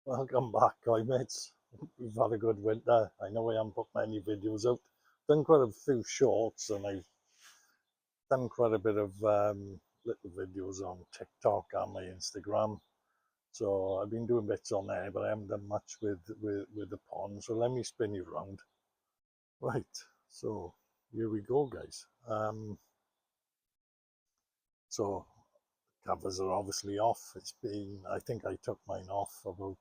Welcome back, guy mates. We've had a good winter. I know I haven't put many videos out. Done quite a few shorts, and I've done quite a bit of little videos on TikTok and my Instagram. So I've been doing bits on there, but I haven't done much with the pond. So let me spin you around. Right. So here we go, guys. So covers are obviously off. It's been, I think I took mine off about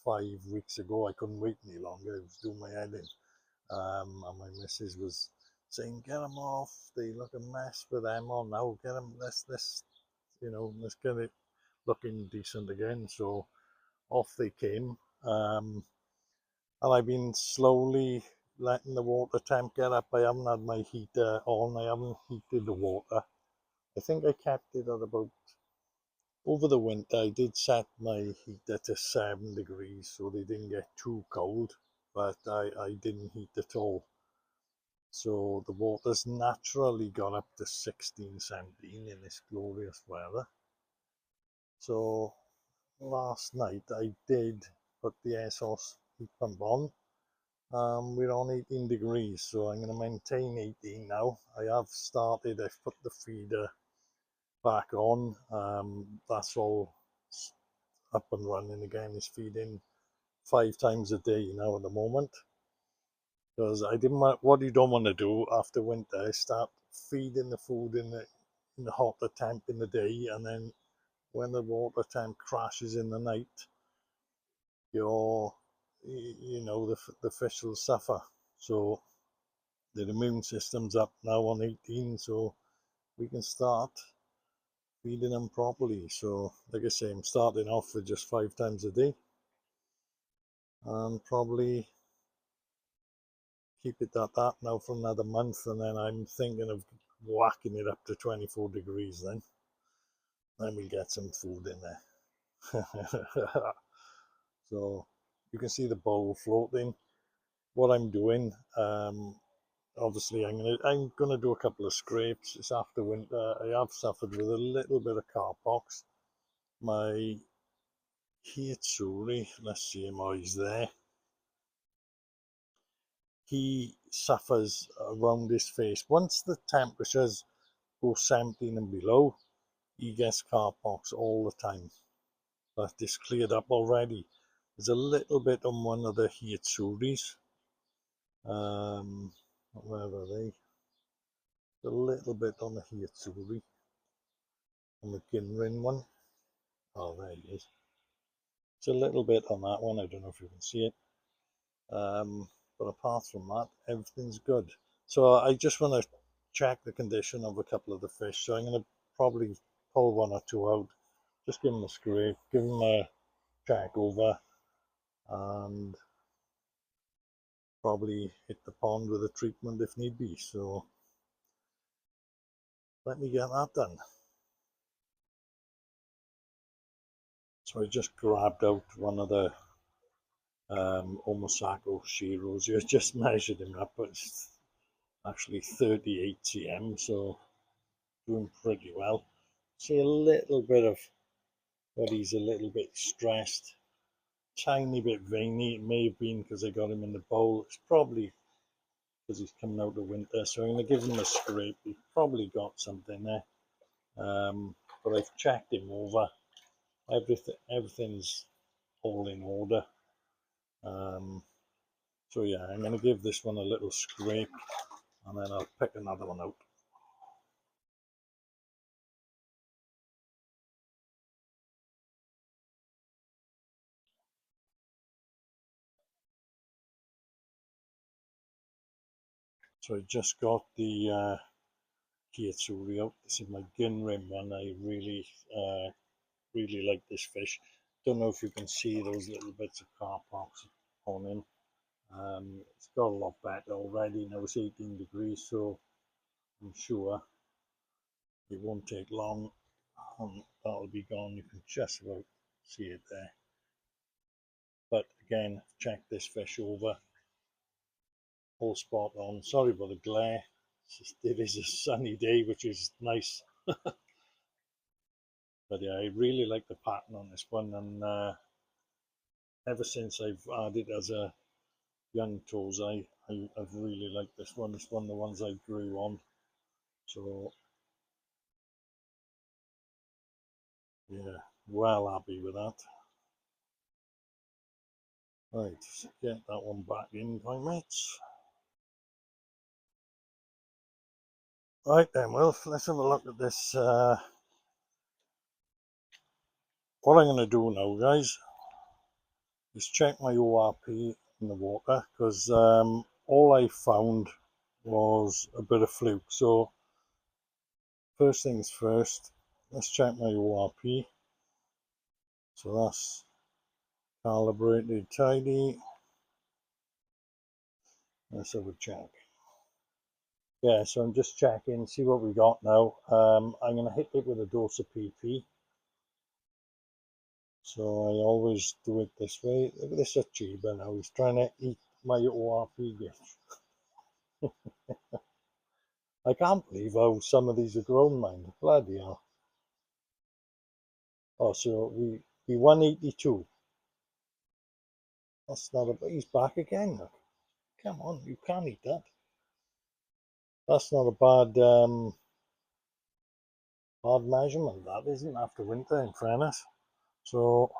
5 weeks ago. I couldn't wait any longer. I was doing my head in. And my missus was saying, "Get them off. They look a mess with them on now. Get them. Let's get it looking decent again." So off they came. And I've been slowly letting the water temp get up. I haven't had my heater on. I haven't heated the water. I think I kept it at about, over the winter, I did set my heater to 7 degrees so they didn't get too cold, but I didn't heat at all. So the water's naturally got up to 16, 17 in this glorious weather. So last night I did put the air source heat pump on. We're on 18 degrees, so I'm going to maintain 18 now. I've put the feeder back on. That's all up and running again. It's feeding 5 times a day now at the moment. Because I didn't want, what you don't want to do after winter is start feeding the food in the hotter temp in the day, and then when the water temp crashes in the night, the fish will suffer. So the immune system's up now on 18, so we can start feeding them properly. So like I say, I'm starting off with just 5 times a day, and probably keep it at that now for another month, and then I'm thinking of whacking it up to 24 degrees then we'll get some food in there. So you can see the bowl floating. What I'm doing, obviously I'm gonna do a couple of scrapes. It's after winter. I have suffered with a little bit of carp pox. My Hitsuri, let's see him, oh, he's there. He suffers around his face. Once the temperatures go 17 and below, he gets carp pox all the time. But it's cleared up already. There's a little bit on one of the Hitsuris. Where are they? A little bit on the Hitsuri. On the Ginrin one. Oh, there he is. It's a little bit on that one. I don't know if you can see it. But apart from that, everything's good. So I just want to check the condition of a couple of the fish. So I'm going to probably pull one or two out. Just give them a scrape, give them a check over, and probably hit the pond with a treatment if need be. So let me get that done. So I just grabbed out one of the Omasako Shiros. I just measured him up, but it's actually 38 cm, so doing pretty well. See a little bit of, but he's a little bit stressed, tiny bit veiny. It may have been because I got him in the bowl. It's probably because he's coming out of winter, so I'm going to give him a scrape. He's probably got something there, but I've checked him over. Everything's all in order. So yeah, I'm going to give this one a little scrape, and then I'll pick another one out. So I just got the Kiyetsuri out. This is my Ginrim one. I really like this fish. Don't know if you can see those little bits of car parks on him. It's got a lot better already. Now it's 18 degrees, so I'm sure it won't take long and that'll be gone. You can just about see it there. But again, check this fish over, all spot on. Sorry about the glare. It is a sunny day, which is nice. But yeah, I really like the pattern on this one, and ever since I've had it as a young tools, I've really liked this one. It's one of the ones I grew on. So yeah, well happy with that. Right, get that one back in, my mates. Right then, well, let's have a look at this. What I'm going to do now, guys, is check my ORP in the water, because all I found was a bit of fluke. So first things first, let's check my ORP. So that's calibrated tidy. Let's have a check. Yeah, so I'm just checking, see what we got now. I'm going to hit it with a dose of PP. So I always do it this way. Look at this achiever now, he's trying to eat my ORP gift. I can't believe how some of these are grown, mind. Bloody hell. Oh, so we 182. That's not a, he's back again. Look. Come on, you can't eat that. That's not a bad measurement, that isn't, after winter, in fairness. So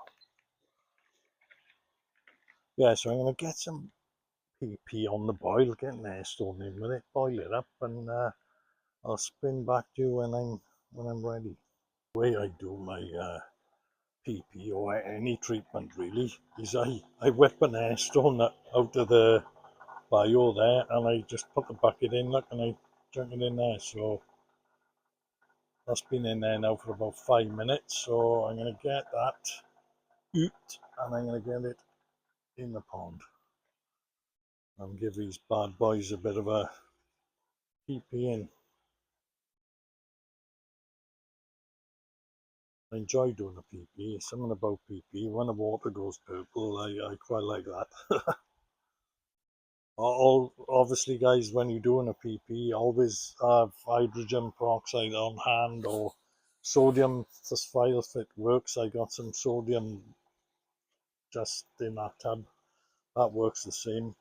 yeah, so I'm gonna get some PP on the boil, get an air stone in with it, boil it up, and I'll spin back to you when I'm ready. The way I do my PP or any treatment really is I whip an air stone out of the bio there, and I just put the bucket in, look, and I drink it in there. So that's been in there now for about 5 minutes. So I'm going to get that out, and I'm going to get it in the pond and give these bad boys a bit of a PP in. I enjoy doing a PP. Something about PP. When the water goes purple, I quite like that. Obviously, guys, when you're doing a PP, always have hydrogen peroxide on hand, or sodium phosphate if it works. I got some sodium just in that tub. That works the same.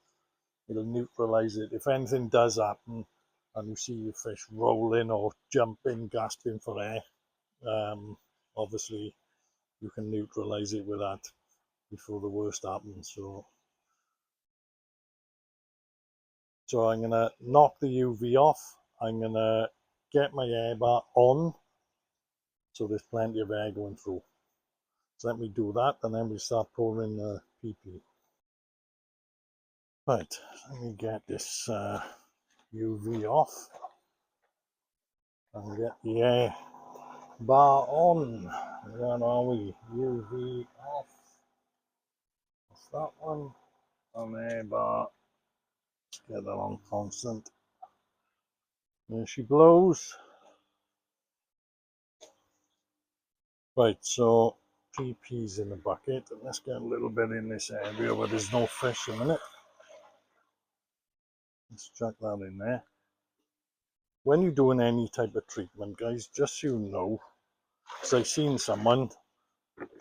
It'll neutralize it. If anything does happen and you see your fish rolling or jumping, gasping for air, obviously you can neutralize it with that before the worst happens. So I'm going to knock the UV off. I'm going to get my air bar on so there's plenty of air going through. So let me do that, and then we start pouring the PP. Right, let me get this UV off and get the air bar on. Where are we? UV off. That's that one. And air bar. Let's get that on constant. There she blows. Right, so PP's in the bucket, and let's get a little bit in this area where there's no fish a minute. Let's chuck that in there. When you're doing any type of treatment, guys, just so you know, because I've seen someone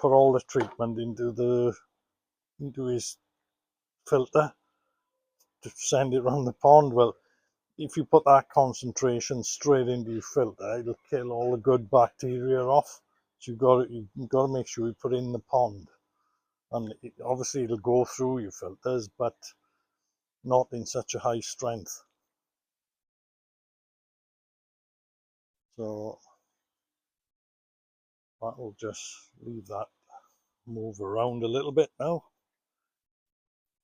put all the treatment into his filter to send it around the pond. Well, if you put that concentration straight into your filter, it'll kill all the good bacteria off. So you've got to make sure you put it in the pond, and obviously it'll go through your filters, but not in such a high strength. So that will just leave that move around a little bit now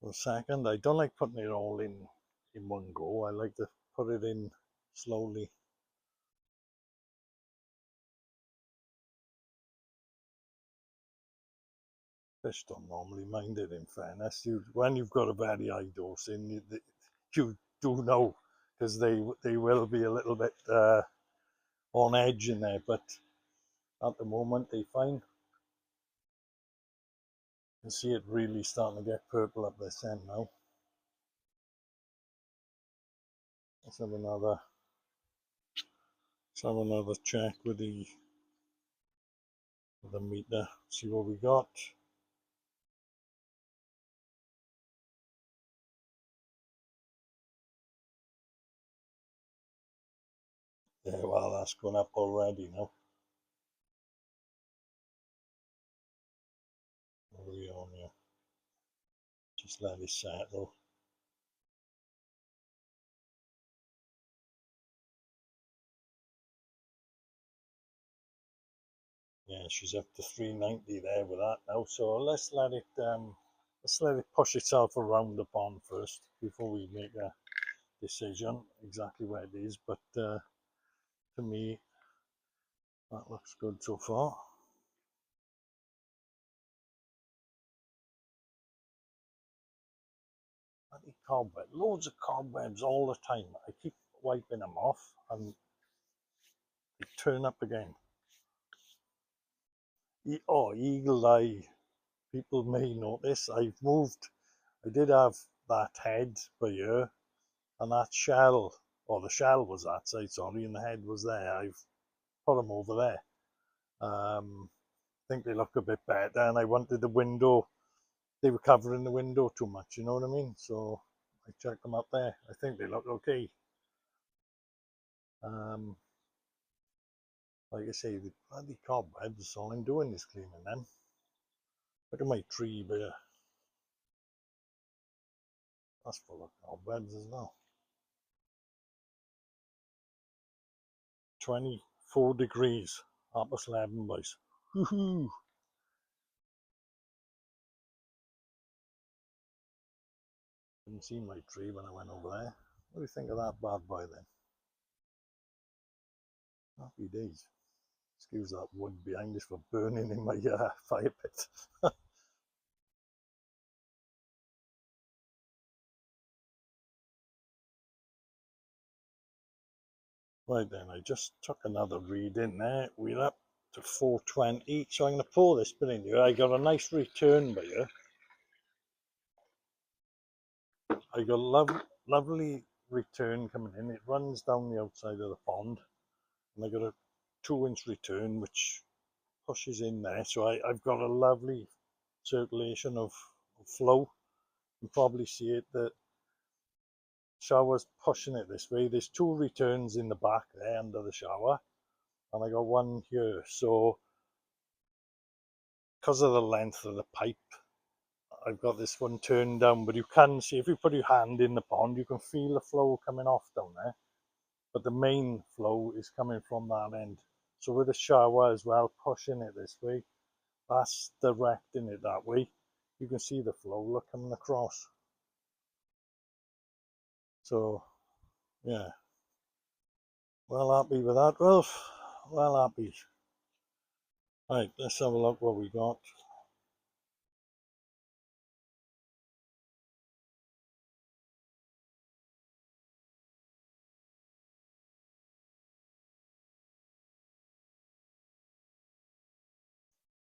for a second. I don't like putting it all in one go. I like to put it in slowly. Fish don't normally mind it, in fairness. When you've got a very high dose in, you do know, because they will be a little bit on edge in there, but at the moment they're fine. You can see it really starting to get purple up this end now. Let's have another check with the meter, see what we got. Yeah, well, that's gone up already now. What are we on here? Just let it settle. Yeah, she's up to 390 there with that now. So let's let it push itself around the pond first before we make a decision exactly where it is. But to me, that looks good so far. Bloody cobweb, loads of cobwebs all the time. I keep wiping them off and they turn up again. Oh, eagle eye. People may notice I've moved. I did have that head by here, and that shell, or the shell was that side, sorry, and the head was there. I've put them over there. I think they look a bit better, and I wanted the window. They were covering the window too much, you know what I mean? So I checked them up there. I think they look okay. Like I say, the bloody cobwebs, all I'm doing is cleaning them. Look at my tree there. That's full of cobwebs as well. 24 degrees, +11, boys. Woohoo! Didn't see my tree when I went over there. What do you think of that bad boy then? Happy days. Excuse that wood behind us for burning in my fire pit. Right then, I just took another read in there. We're up to 420, so I'm going to pour this bit in here. I got a nice return by here. I got a lovely return coming in. It runs down the outside of the pond, and I got a 2-inch return which pushes in there. So I've got a lovely circulation of flow. You can probably see it, the shower's pushing it this way. There's 2 returns in the back there under the shower, and I got one here. So because of the length of the pipe, I've got this one turned down, but you can see if you put your hand in the pond, you can feel the flow coming off down there. But the main flow is coming from that end. So with the shower as well, pushing it this way, that's directing it that way. You can see the flow, look, coming across. So, yeah. Well happy with that, Ralph. Well happy. Right, let's have a look what we got.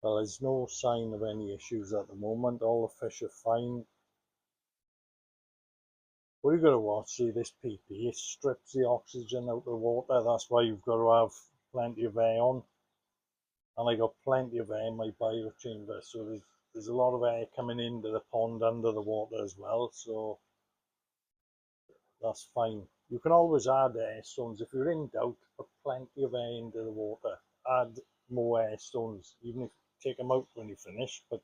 Well, there's no sign of any issues at the moment. All the fish are fine. What you got to watch, see this PP, it strips the oxygen out of the water. That's why you've got to have plenty of air on. And I got plenty of air in my biochamber, so there's a lot of air coming into the pond under the water as well, so that's fine. You can always add air stones. If you're in doubt, put plenty of air into the water. Add more air stones, even if you take them out when you finish, but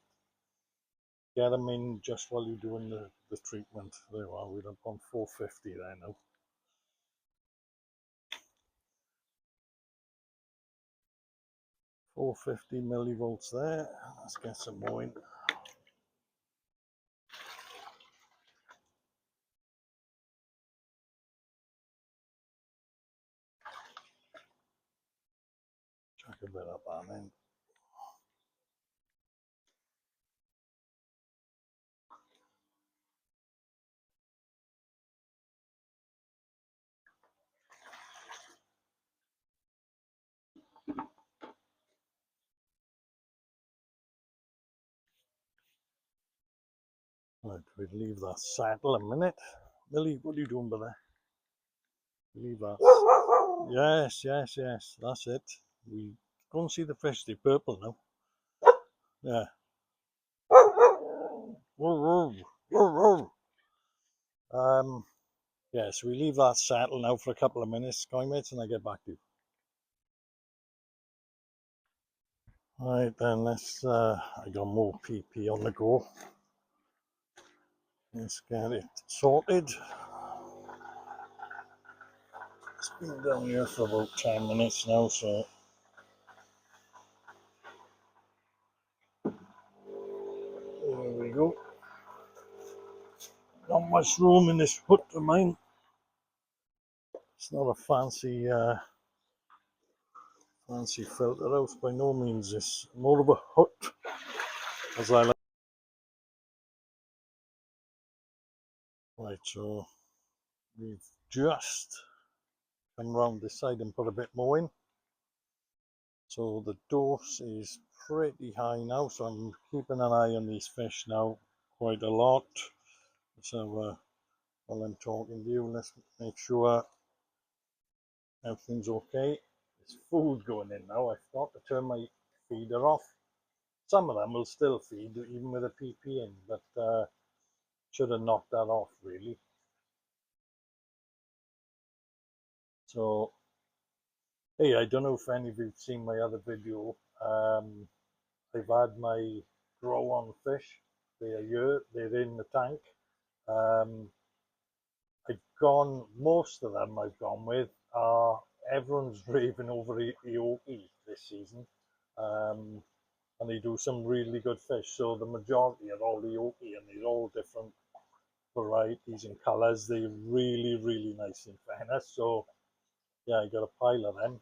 get them in just while you're doing the treatment. There you are, we're up on 450 there now. 450 millivolts there. Let's get some more in. Chuck a bit up on end. Right, we'll leave that settle a minute. Millie, what are you doing by there? Leave that. Yes, yes, yes, that's it. We go and see the fish, they're purple now. Yeah. Yes, we leave that settle now for a couple of minutes, mates, and I get back to you. Right then, I got more PP on the go. Let's get it sorted. It's been down here for about 10 minutes now, so there we go. Not much room in this hut of mine. It's not a fancy filter house by no means. It's more of a hut, as I like. Right, so we've just come round this side and put a bit more in. So the dose is pretty high now, so I'm keeping an eye on these fish now quite a lot. So while I'm talking to you, let's make sure everything's okay. There's food going in now. I forgot to turn my feeder off. Some of them will still feed even with a PP in, but should have knocked that off really. So hey, I don't know if any of you've seen my other video. I've had my grow on fish. They're here, they're in the tank. Most of them I've gone with are, everyone's raving over Eoki this season. And they do some really good fish. So the majority are all Eoki, and they're all different varieties and colours. They're really, really nice in fairness. So yeah, I got a pile of them.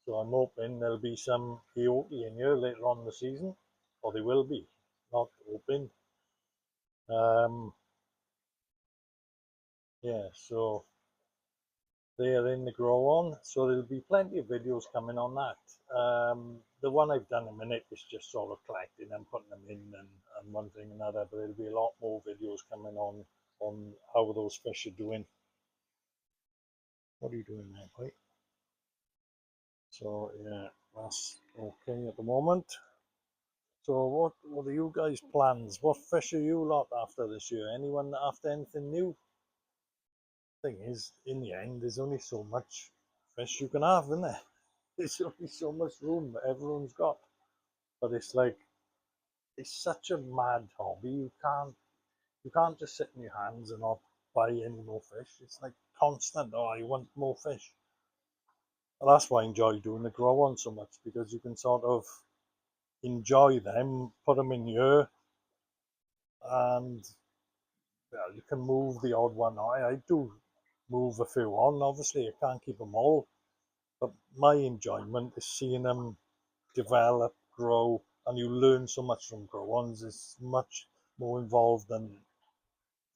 So I'm hoping there'll be some Eoki in here later on in the season, or they will be. Not hoping. Yeah, so they're in the grow on, so there'll be plenty of videos coming on that. The one I've done a minute is just sort of collecting and putting them in, and one thing and another, but there'll be a lot more videos coming on how those fish are doing. What are you doing there, Pete? So yeah, that's okay at the moment. So what are you guys' plans? What fish are you lot after this year? Anyone after anything new? Thing is, in the end, there's only so much fish you can have, isn't there? There's only so much room that everyone's got. But it's like, it's such a mad hobby. You can't just sit in your hands and not buy any more fish. It's like constant. Oh, I want more fish. And that's why I enjoy doing the grow on so much, because you can sort of enjoy them, put them in here, and well, you can move the odd one. I do move a few on. Obviously, I can't keep them all, but my enjoyment is seeing them develop, grow, and you learn so much from grow-ons. It's much more involved than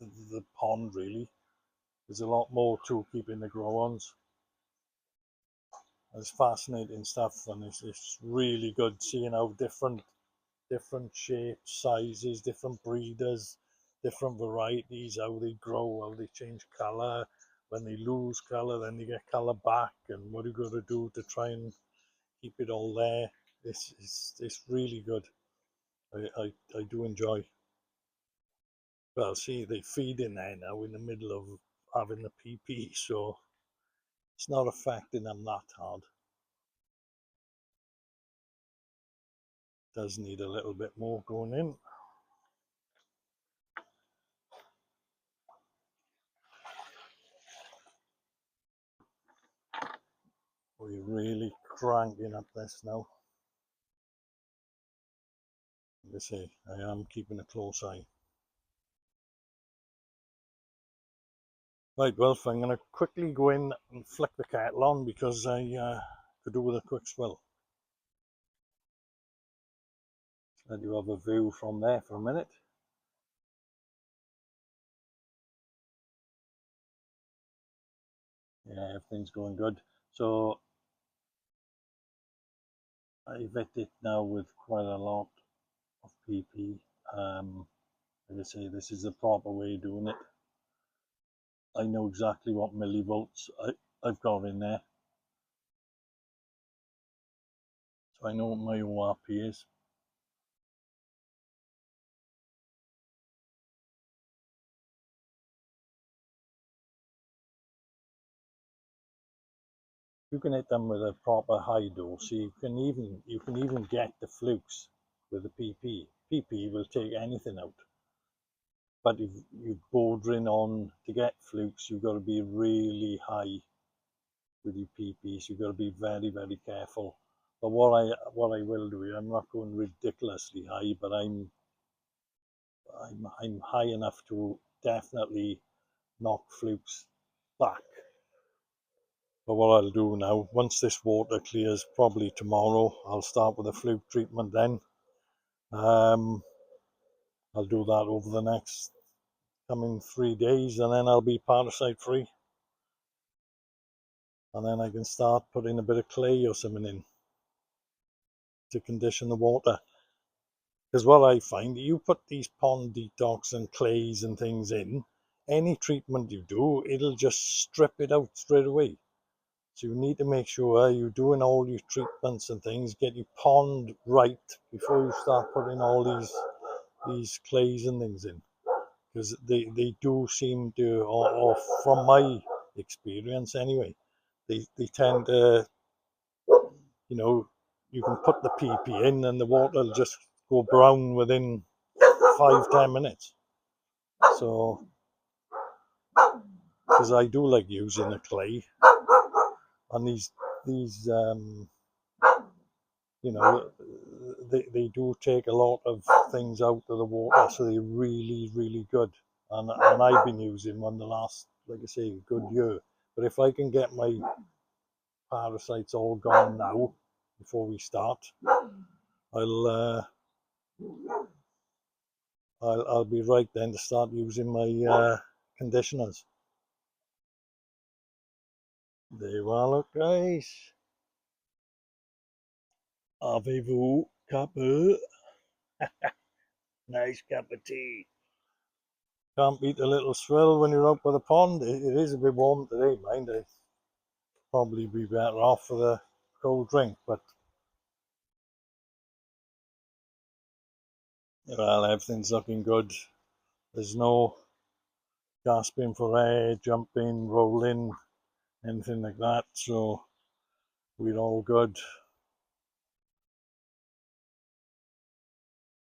the pond, really. There's a lot more to keeping the grow-ons. It's fascinating stuff, and it's really good seeing how different shapes, sizes, different breeders, different varieties, how they grow, how they change colour. When they lose colour, then they get colour back, and what you got to do to try and keep it all there. It's really good. I do enjoy. Well, see, they feed in there now in the middle of having the PP, so it's not affecting them that hard. Does need a little bit more going in. We're really cranking up this now. Like I say, I am keeping a close eye. Right, well, I'm going to quickly go in and flick the kettle on because I could do with a quick swill. Let you have a view from there for a minute. Yeah, everything's going good. So I've hit it now with quite a lot of PP. Like I say, this is the proper way of doing it. I know exactly what millivolts I've got in there. So I know what my ORP is. You can hit them with a proper high dose. So you can even get the flukes with the PP. PP will take anything out. But if you're bordering on to get flukes, you've got to be really high with your PP. So you've got to be very, very careful. But what I will do, I'm not going ridiculously high, but I'm high enough to definitely knock flukes back. But what I'll do now, once this water clears, probably tomorrow, I'll start with a fluke treatment then. Um, I'll do that over the next coming 3 days, and then I'll be parasite free. And then I can start putting a bit of clay or something in to condition the water. Because what I find, you put these pond detox and clays and things in, any treatment you do, it'll just strip it out straight away. So you need to make sure you're doing all your treatments and things, get your pond right before you start putting all these clays and things in. Because they do seem to, or from my experience anyway, they tend to, you know, you can put the PP in and the water will just go brown within 5-10 minutes. So, because I do like using the clay, and these you know, they do take a lot of things out of the water, so they're really, really good. And I've been using one the last, like I say, good year. But if I can get my parasites all gone now before we start, I'll I'll be right then to start using my conditioners. There you are, look, guys. Avez-vous cuppa? Nice cup of tea. Can't beat a little swill when you're out by the pond. It is a bit warm today, mind. I'd probably be better off with a cold drink, but well, everything's looking good. There's no gasping for air, jumping, rolling, anything like that. So we're all good.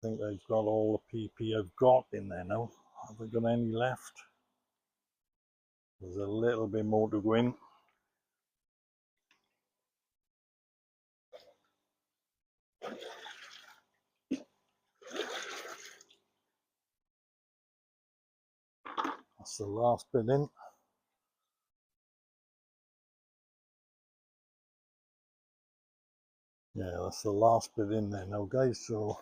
I think I've got all the PP I've got in there now. Have I got any left? There's a little bit more to go in. That's the last bit in. Yeah, that's the last bit in there now, guys. So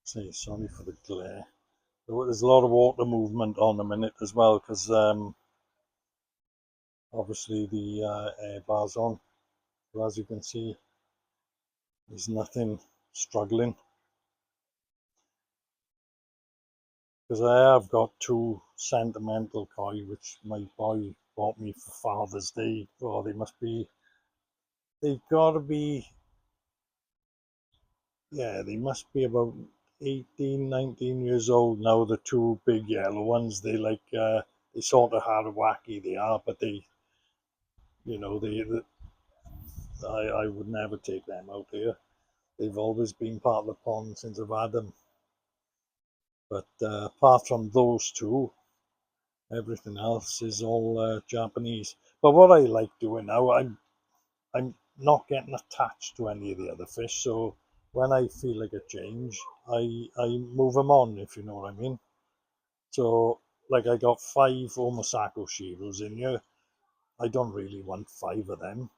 say sorry for the glare. There's a lot of water movement on a minute as well, because obviously the air bar's on. So as you can see, there's nothing struggling. Because I have got two sentimental koi, which my boy bought me for Father's Day. Oh, they gotta be, yeah, they must be about 18, 19 years old now. The two big yellow ones, they sort of wacky they are, but you know, I would never take them out here. They've always been part of the pond since I've had them. But apart from those two, everything else is all Japanese. But what I like doing now, I'm not getting attached to any of the other fish. So when I feel like a change, I move them on, if you know what I mean. So like I got 5 Omasako Shiros in here. I don't really want 5 of them.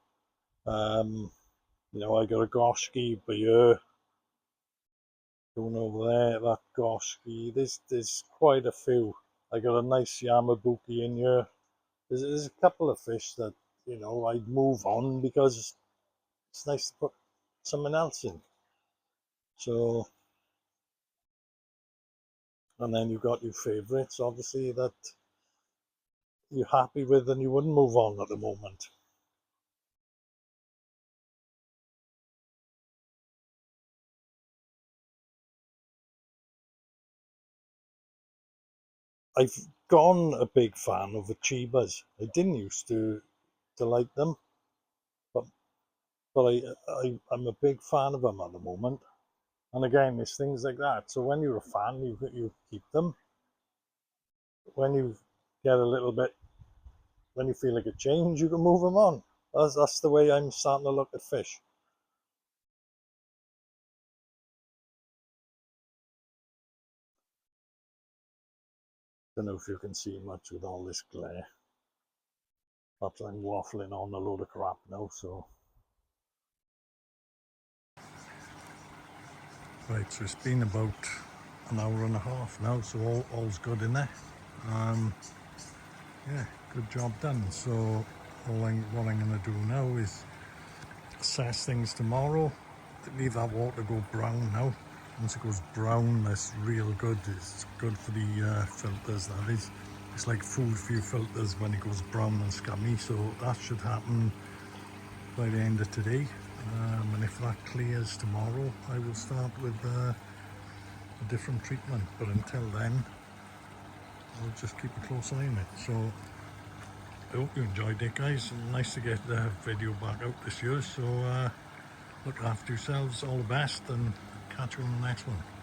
You know, I got a Goshki Beer going over there, that Goshki. There's quite a few. I got a nice Yamabuki in here. There's a couple of fish that, you know, I'd move on because it's nice to put someone else in. So, and then you've got your favourites, obviously, that you're happy with and you wouldn't move on at the moment. I've gone a big fan of Achievas. I didn't used to like them, but I'm a big fan of them at the moment. And again, it's things like that. So when you're a fan, you keep them. When you get a little bit, when you feel like a change, you can move them on. That's the way I'm starting to look at fish. Don't know if you can see much with all this glare. Perhaps I'm waffling on a load of crap now. So right, so it's been about an hour and a half now, so all's good in there. Um, yeah, good job done. So what I'm going to do now is assess things tomorrow. Leave that water go brown now. Once it goes brown, that's real good. It's good for the filters, that is. It's like food for your filters when it goes brown and scummy, so that should happen by the end of today. And if that clears tomorrow, I will start with a different treatment. But until then, I'll just keep a close eye on it. So I hope you enjoyed it, guys. Nice to get the video back out this year. So look after yourselves, all the best, and catch you on the next one.